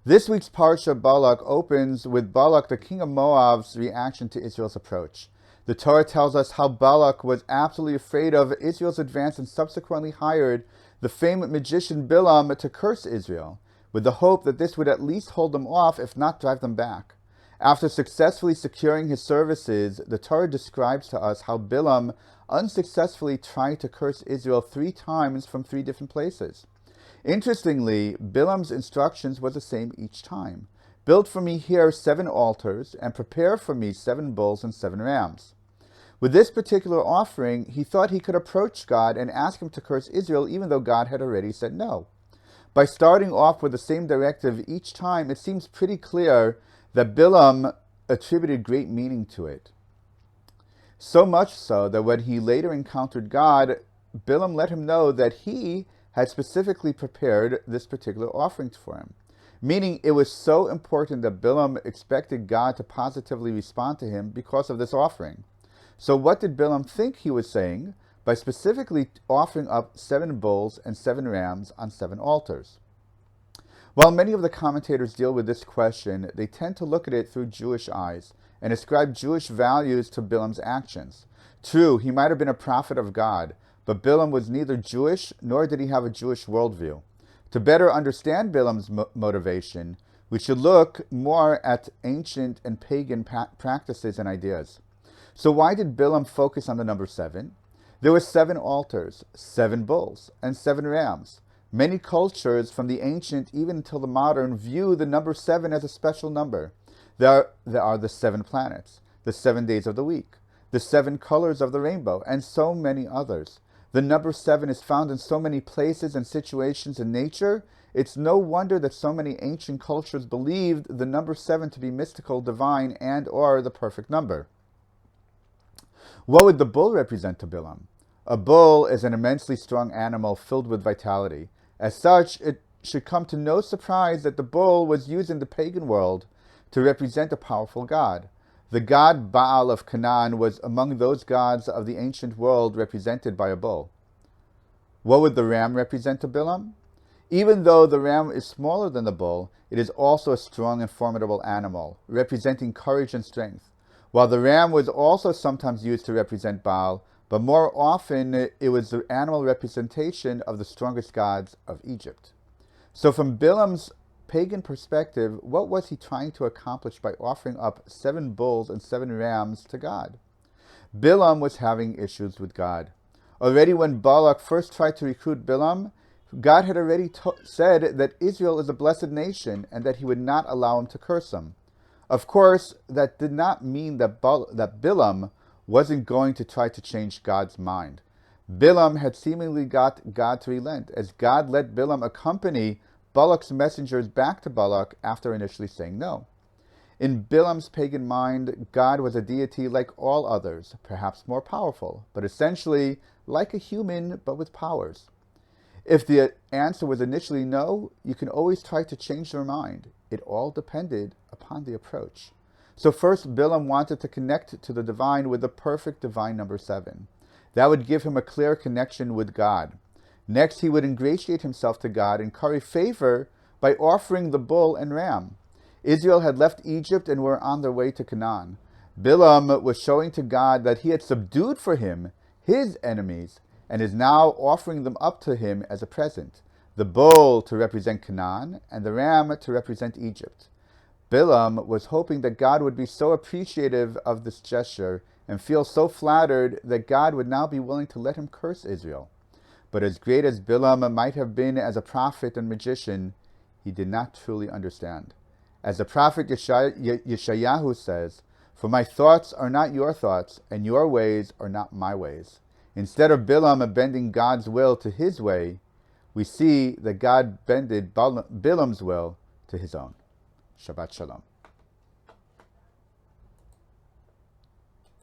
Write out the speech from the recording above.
This week's Parsha Balak opens with Balak, the king of Moab's reaction to Israel's approach. The Torah tells us how Balak was absolutely afraid of Israel's advance and subsequently hired the famed magician Bilam to curse Israel, with the hope that this would at least hold them off, if not drive them back. After successfully securing his services, the Torah describes to us how Bilam unsuccessfully tried to curse Israel 3 times from 3 different places. Interestingly, Bilam's instructions were the same each time. Build for me here 7 altars, and prepare for me 7 bulls and 7 rams. With this particular offering, he thought he could approach God and ask him to curse Israel, even though God had already said no. By starting off with the same directive each time, it seems pretty clear that Bilam attributed great meaning to it. So much so that when he later encountered God, Bilam let him know that he had specifically prepared this particular offering for him. Meaning it was so important that Bilam expected God to positively respond to him because of this offering. So what did Bilam think he was saying by specifically offering up 7 bulls and 7 rams on 7 altars? While many of the commentators deal with this question, they tend to look at it through Jewish eyes and ascribe Jewish values to Bilam's actions. True, he might have been a prophet of God, but Bilam was neither Jewish nor did he have a Jewish worldview. To better understand Bilam's motivation, we should look more at ancient and pagan practices and ideas. So why did Bilam focus on the number 7? There were 7 altars, 7 bulls, and 7 rams. Many cultures, from the ancient even until the modern, view the number 7 as a special number. There are the 7 planets, the 7 days of the week, the 7 colors of the rainbow, and so many others. The number 7 is found in so many places and situations in nature. It's no wonder that so many ancient cultures believed the number 7 to be mystical, divine, and or the perfect number. What would the bull represent to Bilam? A bull is an immensely strong animal filled with vitality. As such, it should come to no surprise that the bull was used in the pagan world to represent a powerful god. The god Baal of Canaan was among those gods of the ancient world represented by a bull. What would the ram represent to Bilam? Even though the ram is smaller than the bull, it is also a strong and formidable animal, representing courage and strength. While the ram was also sometimes used to represent Baal, but more often it was the animal representation of the strongest gods of Egypt. So from Bilam's pagan perspective, what was he trying to accomplish by offering up 7 bulls and 7 rams to God? Bilam was having issues with God. Already when Balak first tried to recruit Bilam, God had already said that Israel is a blessed nation and that he would not allow him to curse them. Of course, that did not mean that Bilam wasn't going to try to change God's mind. Bilam had seemingly got God to relent, as God let Bilam accompany Balak's messengers back to Balak after initially saying no. In Bilam's pagan mind, God was a deity like all others, perhaps more powerful, but essentially like a human but with powers. If the answer was initially no, you can always try to change their mind. It all depended upon the approach. So first, Bilam wanted to connect to the divine with the perfect divine number 7. That would give him a clear connection with God. Next, he would ingratiate himself to God and curry favor by offering the bull and ram. Israel had left Egypt and were on their way to Canaan. Bilam was showing to God that he had subdued for him his enemies and is now offering them up to him as a present. The bull to represent Canaan and the ram to represent Egypt. Bilam was hoping that God would be so appreciative of this gesture and feel so flattered that God would now be willing to let him curse Israel. But as great as Bilam might have been as a prophet and magician, he did not truly understand. As the prophet Yeshayahu says, "For my thoughts are not your thoughts, and your ways are not my ways." Instead of Bilam bending God's will to his way, we see that God bended Bilam's will to his own. Shabbat Shalom.